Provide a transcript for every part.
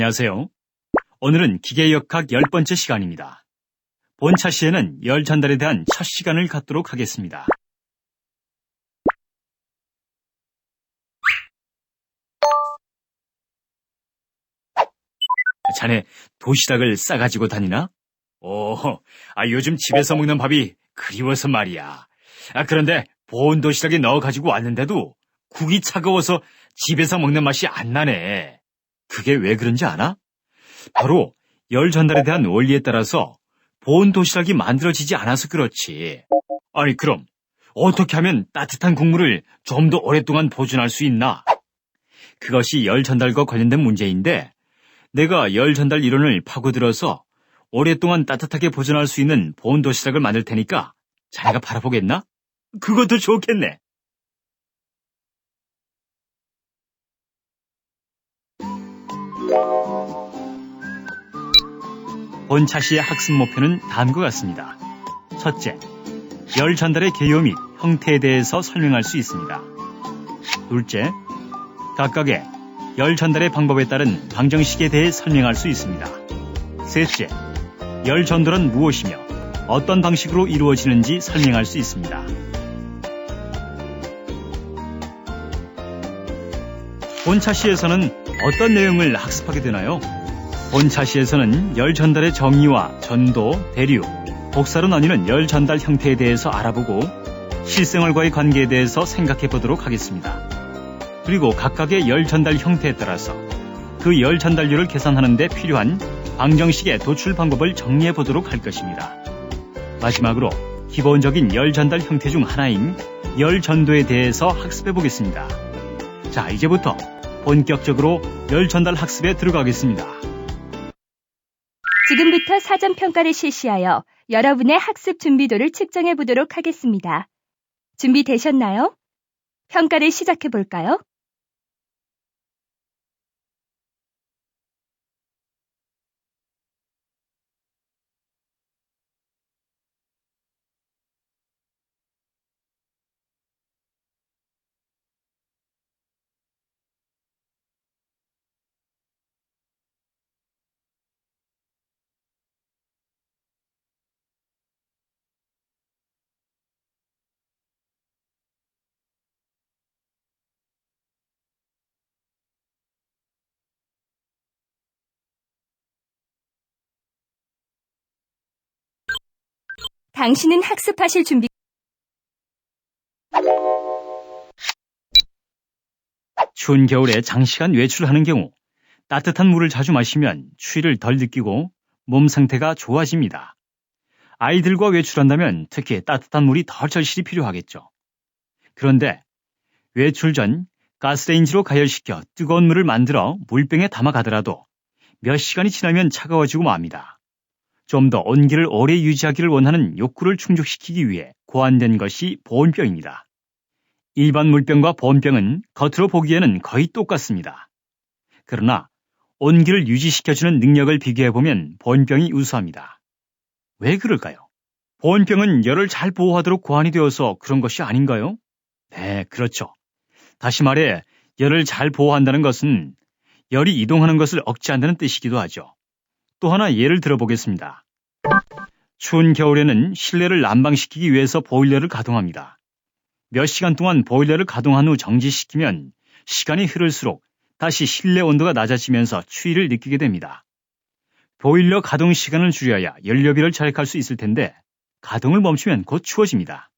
안녕하세요. 오늘은 기계역학 10번째 시간입니다. 본차 시에는 열 전달에 대한 첫 시간을 갖도록 하겠습니다. 자네 도시락을 싸가지고 다니나? 요즘 집에서 먹는 밥이 그리워서 말이야. 그런데 보온 도시락에 넣어가지고 왔는데도 국이 차가워서 집에서 먹는 맛이 안 나네. 그게 왜 그런지 아나? 바로 열 전달에 대한 원리에 따라서 보온 도시락이 만들어지지 않아서 그렇지. 아니 그럼 어떻게 하면 따뜻한 국물을 좀 더 오랫동안 보존할 수 있나? 그것이 열 전달과 관련된 문제인데 내가 열 전달 이론을 파고들어서 오랫동안 따뜻하게 보존할 수 있는 보온 도시락을 만들 테니까 자네가 바라보겠나? 그것도 좋겠네. 본차 시의 학습 목표는 다음과 같습니다. 첫째, 열 전달의 개요 및 형태에 대해서 설명할 수 있습니다. 둘째, 각각의 열 전달의 방법에 따른 방정식에 대해 설명할 수 있습니다. 셋째, 열 전달은 무엇이며 어떤 방식으로 이루어지는지 설명할 수 있습니다. 본차 시에서는 어떤 내용을 학습하게 되나요? 본차 시에서는 열 전달의 정의와 전도, 대류, 복사로 나뉘는 열 전달 형태에 대해서 알아보고 실생활과의 관계에 대해서 생각해 보도록 하겠습니다. 그리고 각각의 열 전달 형태에 따라서 그 열 전달률을 계산하는 데 필요한 방정식의 도출 방법을 정리해 보도록 할 것입니다. 마지막으로 기본적인 열 전달 형태 중 하나인 열 전도에 대해서 학습해 보겠습니다. 자, 이제부터 본격적으로 열 전달 학습에 들어가겠습니다. 지금부터 사전평가를 실시하여 여러분의 학습 준비도를 측정해 보도록 하겠습니다. 준비되셨나요? 평가를 시작해 볼까요? 당신은 학습하실 준비 추운 겨울에 장시간 외출하는 경우 따뜻한 물을 자주 마시면 추위를 덜 느끼고 몸 상태가 좋아집니다. 아이들과 외출한다면 특히 따뜻한 물이 더 절실히 필요하겠죠. 그런데 외출 전 가스레인지로 가열시켜 뜨거운 물을 만들어 물병에 담아 가더라도 몇 시간이 지나면 차가워지고 맙니다. 좀 더 온기를 오래 유지하기를 원하는 욕구를 충족시키기 위해 고안된 것이 보온병입니다. 일반 물병과 보온병은 겉으로 보기에는 거의 똑같습니다. 그러나 온기를 유지시켜주는 능력을 비교해보면 보온병이 우수합니다. 왜 그럴까요? 보온병은 열을 잘 보호하도록 고안이 되어서 그런 것이 아닌가요? 네, 그렇죠. 다시 말해 열을 잘 보호한다는 것은 열이 이동하는 것을 억제한다는 뜻이기도 하죠. 또 하나 예를 들어보겠습니다. 추운 겨울에는 실내를 난방시키기 위해서 보일러를 가동합니다. 몇 시간 동안 보일러를 가동한 후 정지시키면 시간이 흐를수록 다시 실내 온도가 낮아지면서 추위를 느끼게 됩니다. 보일러 가동 시간을 줄여야 연료비를 절약할 수 있을 텐데 가동을 멈추면 곧 추워집니다.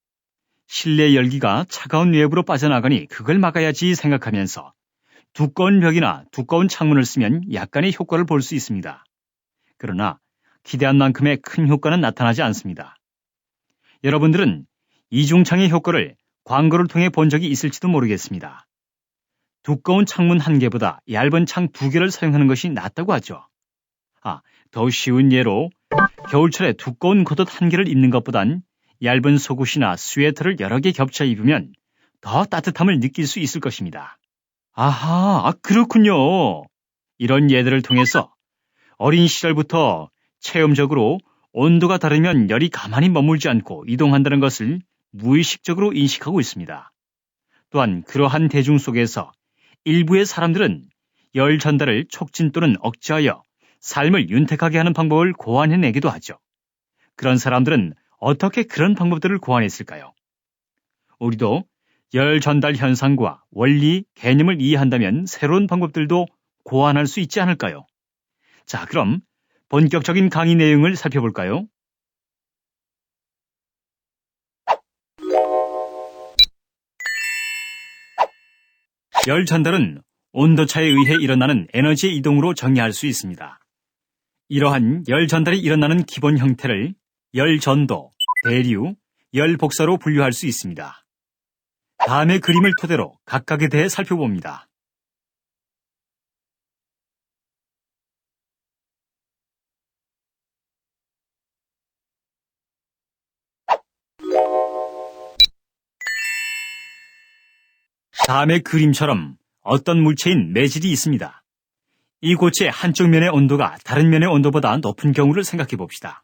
실내 열기가 차가운 외부로 빠져나가니 그걸 막아야지 생각하면서 두꺼운 벽이나 두꺼운 창문을 쓰면 약간의 효과를 볼 수 있습니다. 그러나 기대한 만큼의 큰 효과는 나타나지 않습니다. 여러분들은 이중창의 효과를 광고를 통해 본 적이 있을지도 모르겠습니다. 두꺼운 창문 한 개보다 얇은 창 두 개를 사용하는 것이 낫다고 하죠. 더 쉬운 예로 겨울철에 두꺼운 겉옷 한 개를 입는 것보단 얇은 속옷이나 스웨터를 여러 개 겹쳐 입으면 더 따뜻함을 느낄 수 있을 것입니다. 그렇군요. 이런 예들을 통해서 어린 시절부터 체험적으로 온도가 다르면 열이 가만히 머물지 않고 이동한다는 것을 무의식적으로 인식하고 있습니다. 또한 그러한 대중 속에서 일부의 사람들은 열 전달을 촉진 또는 억제하여 삶을 윤택하게 하는 방법을 고안해내기도 하죠. 그런 사람들은 어떻게 그런 방법들을 고안했을까요? 우리도 열 전달 현상과 원리, 개념을 이해한다면 새로운 방법들도 고안할 수 있지 않을까요? 자, 그럼 본격적인 강의 내용을 살펴볼까요? 열 전달은 온도차에 의해 일어나는 에너지의 이동으로 정의할 수 있습니다. 이러한 열 전달이 일어나는 기본 형태를 열 전도, 대류, 열 복사로 분류할 수 있습니다. 다음의 그림을 토대로 각각에 대해 살펴봅니다. 다음의 그림처럼 어떤 물체인 매질이 있습니다. 이 고체의 한쪽 면의 온도가 다른 면의 온도보다 높은 경우를 생각해 봅시다.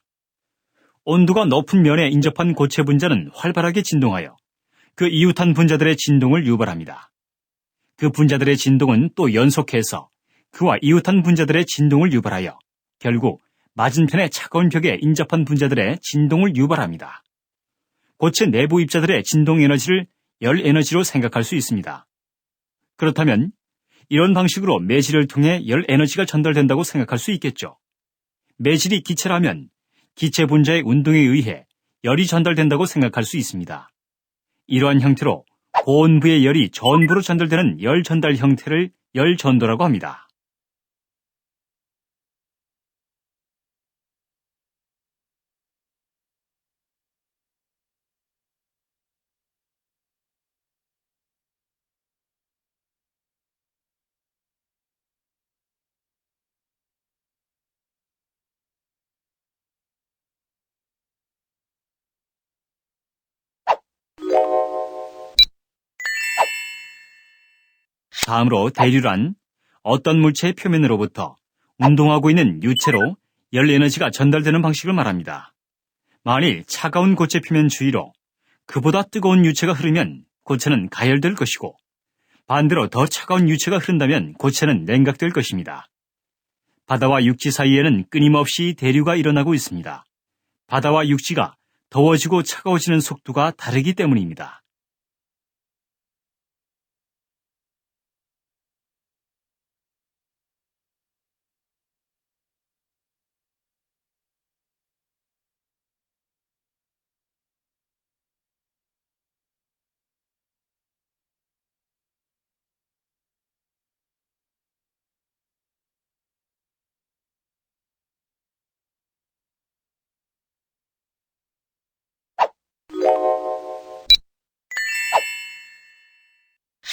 온도가 높은 면에 인접한 고체 분자는 활발하게 진동하여 그 이웃한 분자들의 진동을 유발합니다. 그 분자들의 진동은 또 연속해서 그와 이웃한 분자들의 진동을 유발하여 결국 맞은편의 차가운 벽에 인접한 분자들의 진동을 유발합니다. 고체 내부 입자들의 진동 에너지를 열 에너지로 생각할 수 있습니다. 그렇다면 이런 방식으로 매질을 통해 열 에너지가 전달된다고 생각할 수 있겠죠. 매질이 기체라면 기체 분자의 운동에 의해 열이 전달된다고 생각할 수 있습니다. 이러한 형태로 고온부의 열이 전부로 전달되는 열 전달 형태를 열 전도라고 합니다. 다음으로 대류란 어떤 물체의 표면으로부터 운동하고 있는 유체로 열 에너지가 전달되는 방식을 말합니다. 만일 차가운 고체 표면 주위로 그보다 뜨거운 유체가 흐르면 고체는 가열될 것이고 반대로 더 차가운 유체가 흐른다면 고체는 냉각될 것입니다. 바다와 육지 사이에는 끊임없이 대류가 일어나고 있습니다. 바다와 육지가 더워지고 차가워지는 속도가 다르기 때문입니다.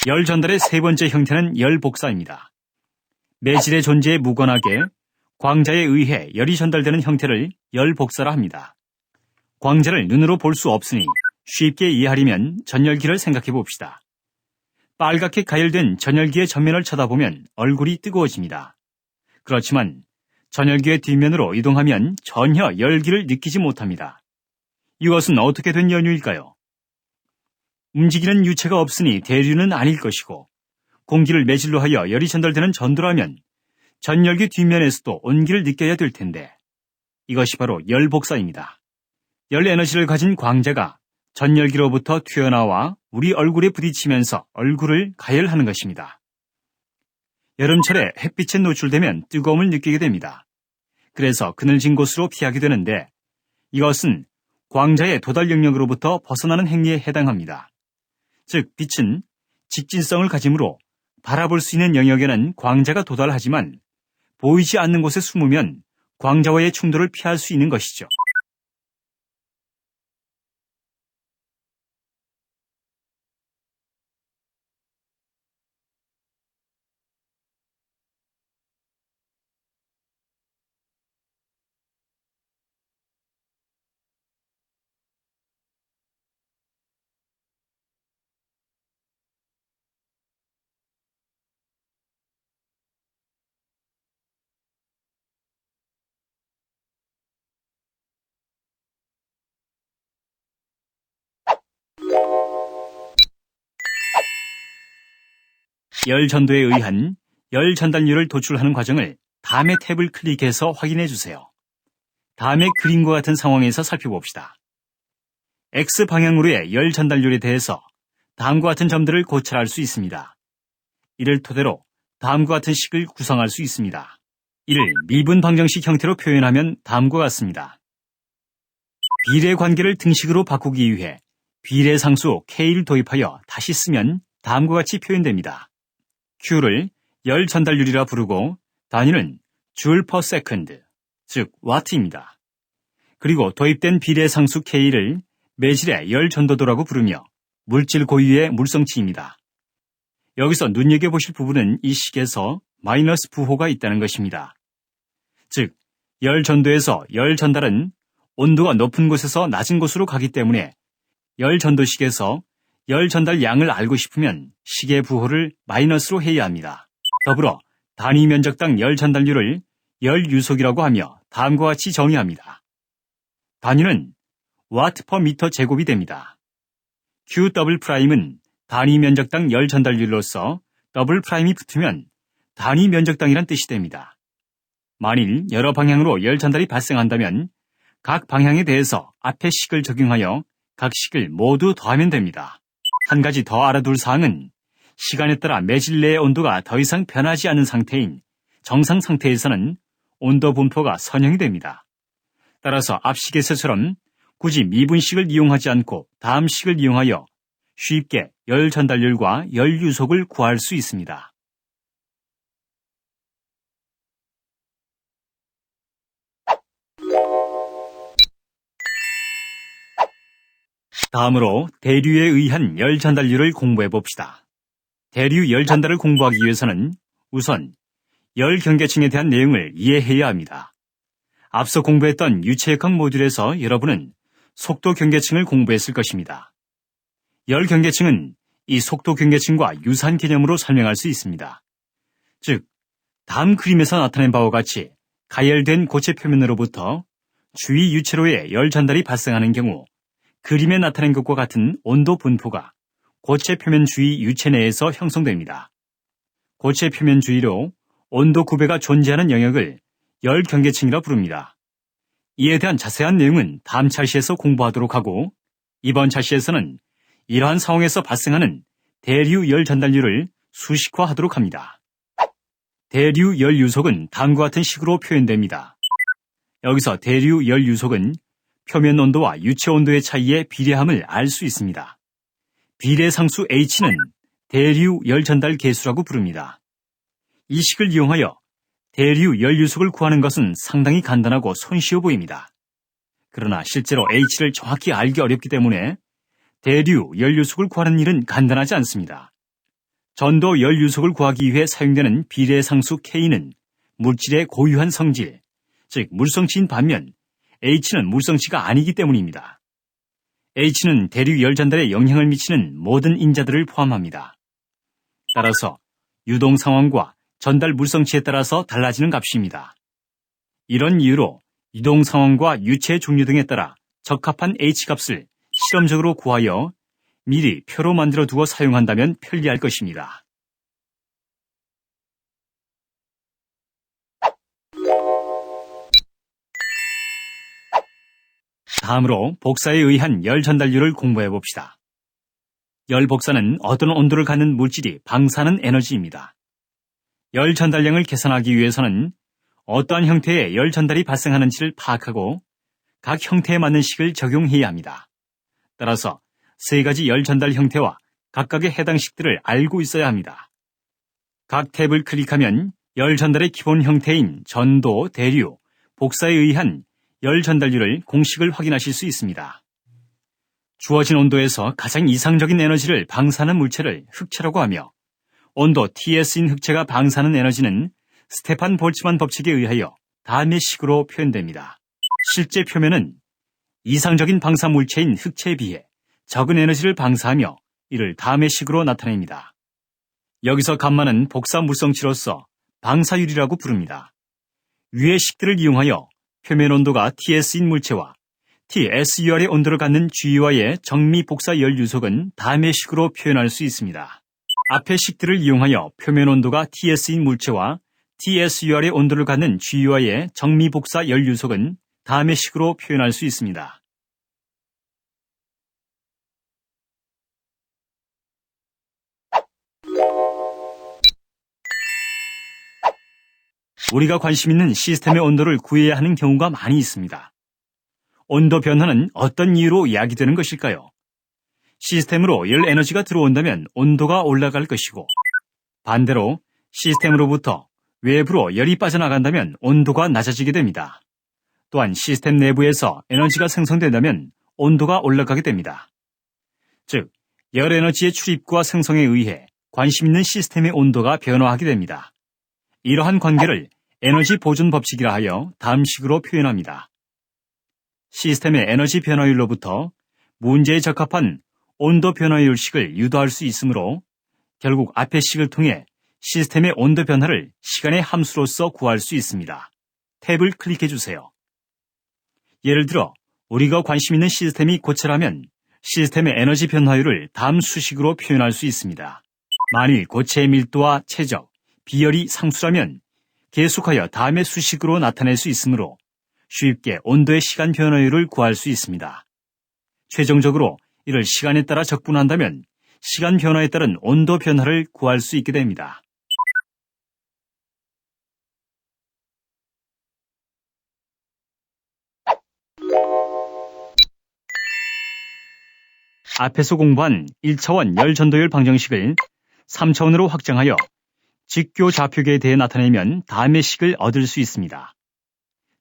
열 전달의 세 번째 형태는 열 복사입니다. 매질의 존재에 무관하게 광자에 의해 열이 전달되는 형태를 열 복사라 합니다. 광자를 눈으로 볼 수 없으니 쉽게 이해하려면 전열기를 생각해 봅시다. 빨갛게 가열된 전열기의 전면을 쳐다보면 얼굴이 뜨거워집니다. 그렇지만 전열기의 뒷면으로 이동하면 전혀 열기를 느끼지 못합니다. 이것은 어떻게 된 연유일까요? 움직이는 유체가 없으니 대류는 아닐 것이고 공기를 매질로 하여 열이 전달되는 전도라면 전열기 뒷면에서도 온기를 느껴야 될 텐데 이것이 바로 열복사입니다. 열 에너지를 가진 광자가 전열기로부터 튀어나와 우리 얼굴에 부딪히면서 얼굴을 가열하는 것입니다. 여름철에 햇빛에 노출되면 뜨거움을 느끼게 됩니다. 그래서 그늘진 곳으로 피하게 되는데 이것은 광자의 도달 영역으로부터 벗어나는 행위에 해당합니다. 즉 빛은 직진성을 가지므로 바라볼 수 있는 영역에는 광자가 도달하지만 보이지 않는 곳에 숨으면 광자와의 충돌을 피할 수 있는 것이죠. 열 전도에 의한 열 전달률을 도출하는 과정을 다음의 탭을 클릭해서 확인해 주세요. 다음의 그림과 같은 상황에서 살펴봅시다. X방향으로의 열 전달률에 대해서 다음과 같은 점들을 고찰할 수 있습니다. 이를 토대로 다음과 같은 식을 구성할 수 있습니다. 이를 미분 방정식 형태로 표현하면 다음과 같습니다. 비례 관계를 등식으로 바꾸기 위해 비례 상수 K를 도입하여 다시 쓰면 다음과 같이 표현됩니다. Q를 열 전달률이라 부르고 단위는 Joule per second, 즉 Watt입니다. 그리고 도입된 비례 상수 K를 매질의 열 전도도라고 부르며 물질 고유의 물성치입니다. 여기서 눈여겨보실 부분은 이 식에서 마이너스 부호가 있다는 것입니다. 즉, 열 전도에서 열 전달은 온도가 높은 곳에서 낮은 곳으로 가기 때문에 열 전도식에서 열 전달 양을 알고 싶으면 식의 부호를 마이너스로 해야 합니다. 더불어 단위 면적당 열 전달률을 열 유속이라고 하며 다음과 같이 정의합니다. 단위는 와트 퍼 미터 제곱이 됩니다. Q 더블 프라임은 단위 면적당 열 전달률로서 더블 프라임이 붙으면 단위 면적당이란 뜻이 됩니다. 만일 여러 방향으로 열 전달이 발생한다면 각 방향에 대해서 앞의 식을 적용하여 각 식을 모두 더하면 됩니다. 한 가지 더 알아둘 사항은 시간에 따라 매질 내의 온도가 더 이상 변하지 않은 상태인 정상 상태에서는 온도 분포가 선형이 됩니다. 따라서 앞 식에서처럼 굳이 미분식을 이용하지 않고 다음 식을 이용하여 쉽게 열 전달률과 열 유속을 구할 수 있습니다. 다음으로 대류에 의한 열 전달률을 공부해 봅시다. 대류 열 전달을 공부하기 위해서는 우선 열 경계층에 대한 내용을 이해해야 합니다. 앞서 공부했던 유체역학 모듈에서 여러분은 속도 경계층을 공부했을 것입니다. 열 경계층은 이 속도 경계층과 유사한 개념으로 설명할 수 있습니다. 즉, 다음 그림에서 나타낸 바와 같이 가열된 고체 표면으로부터 주위 유체로의 열 전달이 발생하는 경우 그림에 나타낸 것과 같은 온도 분포가 고체 표면 주위 유체 내에서 형성됩니다. 고체 표면 주위로 온도 구배가 존재하는 영역을 열 경계층이라 부릅니다. 이에 대한 자세한 내용은 다음 차시에서 공부하도록 하고 이번 차시에서는 이러한 상황에서 발생하는 대류 열 전달률을 수식화하도록 합니다. 대류 열 유속은 다음과 같은 식으로 표현됩니다. 여기서 대류 열 유속은 표면 온도와 유체 온도의 차이의 비례함을 알 수 있습니다. 비례 상수 H는 대류 열 전달 계수라고 부릅니다. 이 식을 이용하여 대류 열 유속을 구하는 것은 상당히 간단하고 손쉬워 보입니다. 그러나 실제로 H를 정확히 알기 어렵기 때문에 대류 열 유속을 구하는 일은 간단하지 않습니다. 전도 열 유속을 구하기 위해 사용되는 비례 상수 K는 물질의 고유한 성질, 즉 물성치인 반면 H는 물성치가 아니기 때문입니다. H는 대류 열 전달에 영향을 미치는 모든 인자들을 포함합니다. 따라서 유동 상황과 전달 물성치에 따라서 달라지는 값입니다. 이런 이유로 이동 상황과 유체 종류 등에 따라 적합한 H값을 실험적으로 구하여 미리 표로 만들어 두어 사용한다면 편리할 것입니다. 다음으로 복사에 의한 열 전달률을 공부해 봅시다. 열 복사는 어떤 온도를 갖는 물질이 방사하는 에너지입니다. 열 전달량을 계산하기 위해서는 어떠한 형태의 열 전달이 발생하는지를 파악하고 각 형태에 맞는 식을 적용해야 합니다. 따라서 세 가지 열 전달 형태와 각각의 해당 식들을 알고 있어야 합니다. 각 탭을 클릭하면 열 전달의 기본 형태인 전도, 대류, 복사에 의한 열 전달률을 공식을 확인하실 수 있습니다. 주어진 온도에서 가장 이상적인 에너지를 방사하는 물체를 흑체라고 하며 온도 Ts인 흑체가 방사하는 에너지는 스테판 볼츠만 법칙에 의하여 다음의 식으로 표현됩니다. 실제 표면은 이상적인 방사 물체인 흑체에 비해 적은 에너지를 방사하며 이를 다음의 식으로 나타냅니다. 여기서 감마는 복사 물성치로서 방사율이라고 부릅니다. 위의 식들을 이용하여 표면 온도가 Ts인 물체와 TSUR의 온도를 갖는 G와의 정미 복사 열 유속은 다음의 식으로 표현할 수 있습니다. 앞의 식들을 이용하여 표면 온도가 TS인 물체와 TSUR의 온도를 갖는 GUI의 정미복사 열유속은 다음의 식으로 표현할 수 있습니다. 우리가 관심 있는 시스템의 온도를 구해야 하는 경우가 많이 있습니다. 온도 변화는 어떤 이유로 야기되는 것일까요? 시스템으로 열 에너지가 들어온다면 온도가 올라갈 것이고, 반대로 시스템으로부터 외부로 열이 빠져나간다면 온도가 낮아지게 됩니다. 또한 시스템 내부에서 에너지가 생성된다면 온도가 올라가게 됩니다. 즉, 열 에너지의 출입과 생성에 의해 관심 있는 시스템의 온도가 변화하게 됩니다. 이러한 관계를 에너지 보존 법칙이라 하여 다음 식으로 표현합니다. 시스템의 에너지 변화율로부터 문제에 적합한 온도 변화율식을 유도할 수 있으므로 결국 앞의 식을 통해 시스템의 온도 변화를 시간의 함수로서 구할 수 있습니다. 탭을 클릭해 주세요. 예를 들어 우리가 관심 있는 시스템이 고체라면 시스템의 에너지 변화율을 다음 수식으로 표현할 수 있습니다. 만일 고체의 밀도와 최적, 비열이 상수라면 계속하여 다음의 수식으로 나타낼 수 있으므로 쉽게 온도의 시간 변화율을 구할 수 있습니다. 최종적으로 이를 시간에 따라 적분한다면 시간 변화에 따른 온도 변화를 구할 수 있게 됩니다. 앞에서 공부한 1차원 열 전도율 방정식을 3차원으로 확장하여 직교 좌표계에 대해 나타내면 다음의 식을 얻을 수 있습니다.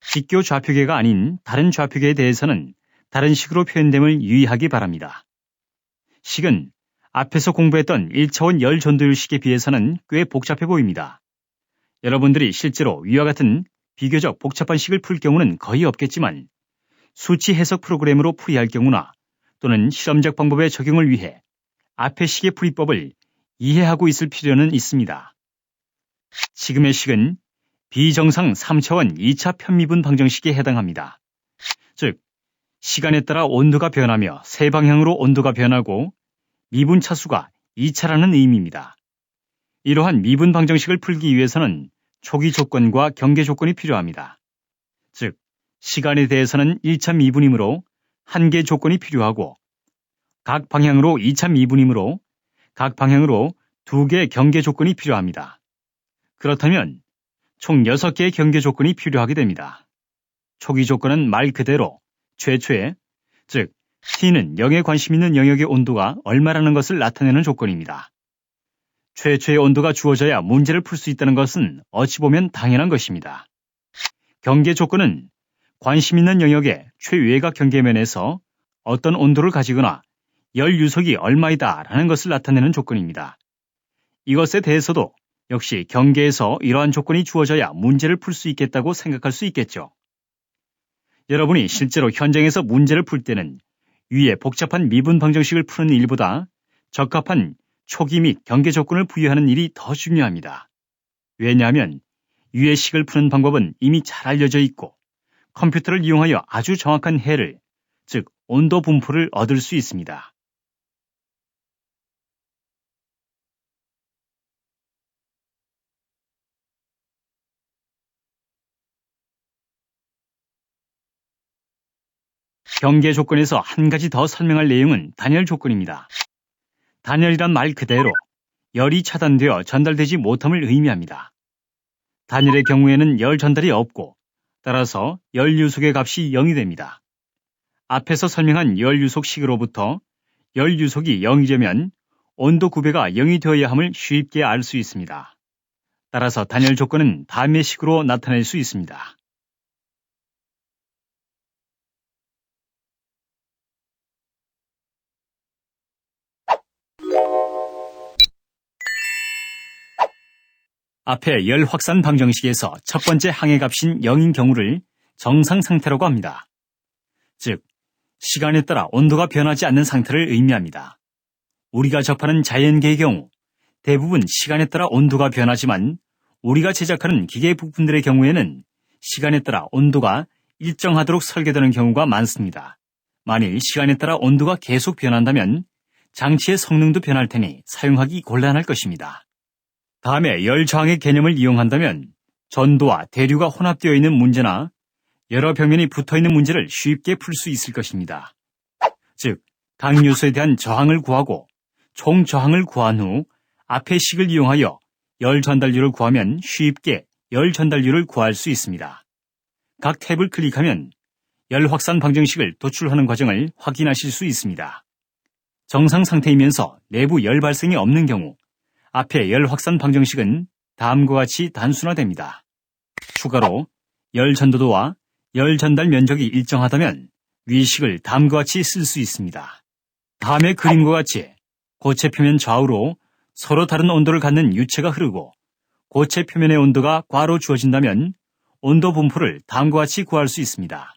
직교 좌표계가 아닌 다른 좌표계에 대해서는 다른 식으로 표현됨을 유의하기 바랍니다. 식은 앞에서 공부했던 1차원 열 전도율식에 비해서는 꽤 복잡해 보입니다. 여러분들이 실제로 위와 같은 비교적 복잡한 식을 풀 경우는 거의 없겠지만 수치 해석 프로그램으로 풀이할 경우나 또는 실험적 방법의 적용을 위해 앞의 식의 풀이법을 이해하고 있을 필요는 있습니다. 지금의 식은 비정상 3차원 2차 편미분 방정식에 해당합니다. 즉, 시간에 따라 온도가 변하며 세 방향으로 온도가 변하고 미분 차수가 2차라는 의미입니다. 이러한 미분 방정식을 풀기 위해서는 초기 조건과 경계 조건이 필요합니다. 즉, 시간에 대해서는 1차 미분이므로 한 개 조건이 필요하고 각 방향으로 2차 미분이므로 각 방향으로 2개의 경계 조건이 필요합니다. 그렇다면 총 6개의 경계 조건이 필요하게 됩니다. 초기 조건은 말 그대로 최초의, 즉 T는 0에 관심 있는 영역의 온도가 얼마라는 것을 나타내는 조건입니다. 최초의 온도가 주어져야 문제를 풀 수 있다는 것은 어찌 보면 당연한 것입니다. 경계 조건은 관심 있는 영역의 최외곽 경계면에서 어떤 온도를 가지거나 열 유속이 얼마이다 라는 것을 나타내는 조건입니다. 이것에 대해서도 역시 경계에서 이러한 조건이 주어져야 문제를 풀 수 있겠다고 생각할 수 있겠죠. 여러분이 실제로 현장에서 문제를 풀 때는 위에 복잡한 미분 방정식을 푸는 일보다 적합한 초기 및 경계 조건을 부여하는 일이 더 중요합니다. 왜냐하면 위의 식을 푸는 방법은 이미 잘 알려져 있고 컴퓨터를 이용하여 아주 정확한 해를, 즉 온도 분포를 얻을 수 있습니다. 경계 조건에서 한 가지 더 설명할 내용은 단열 조건입니다. 단열이란 말 그대로 열이 차단되어 전달되지 못함을 의미합니다. 단열의 경우에는 열 전달이 없고 따라서 열 유속의 값이 0이 됩니다. 앞에서 설명한 열 유속식으로부터 열 유속이 0이려면 온도 9배가 0이 되어야 함을 쉽게 알 수 있습니다. 따라서 단열 조건은 다음의 식으로 나타낼 수 있습니다. 앞에 열 확산 방정식에서 첫 번째 항의 값인 0인 경우를 정상 상태라고 합니다. 즉, 시간에 따라 온도가 변하지 않는 상태를 의미합니다. 우리가 접하는 자연계의 경우 대부분 시간에 따라 온도가 변하지만 우리가 제작하는 기계 부품들의 경우에는 시간에 따라 온도가 일정하도록 설계되는 경우가 많습니다. 만일 시간에 따라 온도가 계속 변한다면 장치의 성능도 변할 테니 사용하기 곤란할 것입니다. 다음에 열 저항의 개념을 이용한다면 전도와 대류가 혼합되어 있는 문제나 여러 벽면이 붙어있는 문제를 쉽게 풀 수 있을 것입니다. 즉, 각 요소에 대한 저항을 구하고 총 저항을 구한 후 앞의 식을 이용하여 열 전달률을 구하면 쉽게 열 전달률을 구할 수 있습니다. 각 탭을 클릭하면 열 확산 방정식을 도출하는 과정을 확인하실 수 있습니다. 정상 상태이면서 내부 열 발생이 없는 경우 앞의 열 확산 방정식은 다음과 같이 단순화됩니다. 추가로 열 전도도와 열 전달 면적이 일정하다면 위식을 다음과 같이 쓸 수 있습니다. 다음의 그림과 같이 고체 표면 좌우로 서로 다른 온도를 갖는 유체가 흐르고 고체 표면의 온도가 괄호 주어진다면 온도 분포를 다음과 같이 구할 수 있습니다.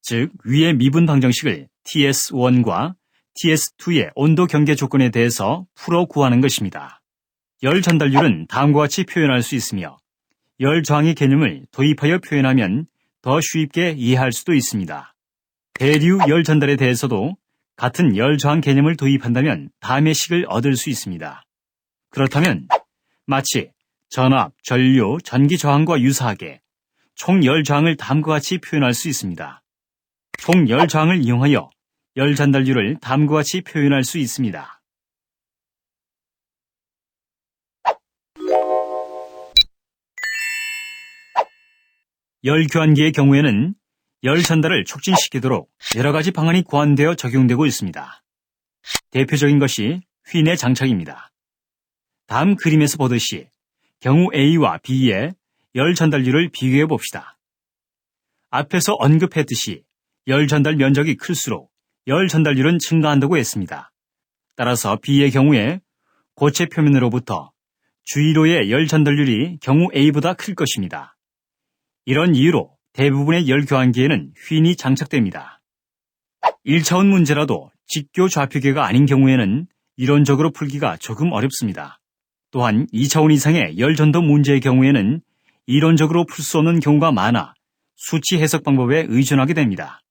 즉, 위의 미분 방정식을 TS1과 TS2의 온도 경계 조건에 대해서 풀어 구하는 것입니다. 열 전달률은 다음과 같이 표현할 수 있으며 열 저항의 개념을 도입하여 표현하면 더 쉽게 이해할 수도 있습니다. 대류 열 전달에 대해서도 같은 열 저항 개념을 도입한다면 다음의 식을 얻을 수 있습니다. 그렇다면 마치 전압, 전류, 전기 저항과 유사하게 총 열 저항을 다음과 같이 표현할 수 있습니다. 총 열 저항을 이용하여 열 전달률을 다음과 같이 표현할 수 있습니다. 열 교환기의 경우에는 열 전달을 촉진시키도록 여러 가지 방안이 고안되어 적용되고 있습니다. 대표적인 것이 휜의 장착입니다. 다음 그림에서 보듯이 경우 A와 B의 열 전달률을 비교해 봅시다. 앞에서 언급했듯이 열 전달 면적이 클수록 열 전달률은 증가한다고 했습니다. 따라서 B의 경우에 고체 표면으로부터 주위로의 열 전달률이 경우 A보다 클 것입니다. 이런 이유로 대부분의 열 교환기에는 휜이 장착됩니다. 1차원 문제라도 직교 좌표계가 아닌 경우에는 이론적으로 풀기가 조금 어렵습니다. 또한 2차원 이상의 열 전도 문제의 경우에는 이론적으로 풀 수 없는 경우가 많아 수치 해석 방법에 의존하게 됩니다.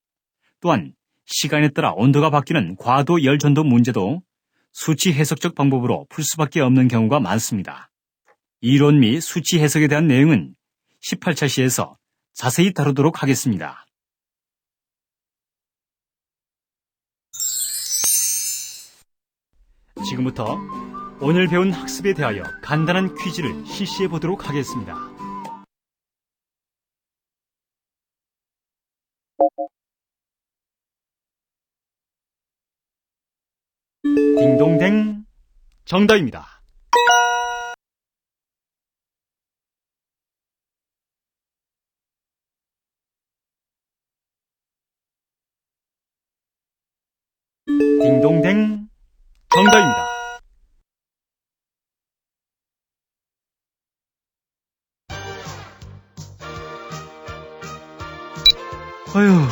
또한 시간에 따라 온도가 바뀌는 과도 열 전도 문제도 수치 해석적 방법으로 풀 수밖에 없는 경우가 많습니다. 이론 및 수치 해석에 대한 내용은 18차 시에서 자세히 다루도록 하겠습니다. 지금부터 오늘 배운 학습에 대하여 간단한 퀴즈를 실시해 보도록 하겠습니다. 딩동댕, 정답입니다. 딩동댕, 정답입니다. 어휴,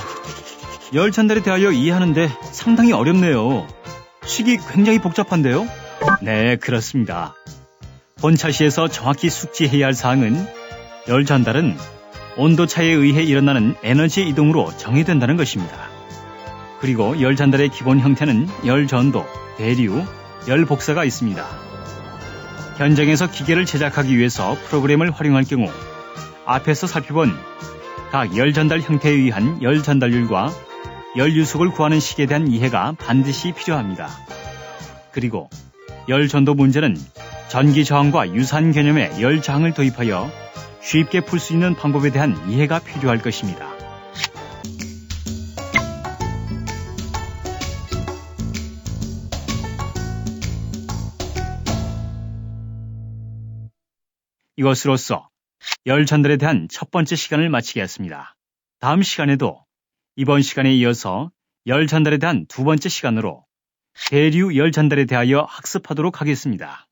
열 전달에 대하여 이해하는데 상당히 어렵네요. 식이 굉장히 복잡한데요? 네, 그렇습니다. 본차 시에서 정확히 숙지해야 할 사항은 열 전달은 온도 차에 의해 일어나는 에너지 이동으로 정의된다는 것입니다. 그리고 열 전달의 기본 형태는 열 전도, 대류, 열 복사가 있습니다. 현장에서 기계를 제작하기 위해서 프로그램을 활용할 경우 앞에서 살펴본 각 열 전달 형태에 의한 열 전달률과 열 유속을 구하는 식에 대한 이해가 반드시 필요합니다. 그리고 열 전도 문제는 전기 저항과 유사한 개념의 열 저항을 도입하여 쉽게 풀 수 있는 방법에 대한 이해가 필요할 것입니다. 이것으로써 열 전달에 대한 첫 번째 시간을 마치겠습니다. 다음 시간에도 이번 시간에 이어서 열 전달에 대한 두 번째 시간으로 대류 열 전달에 대하여 학습하도록 하겠습니다.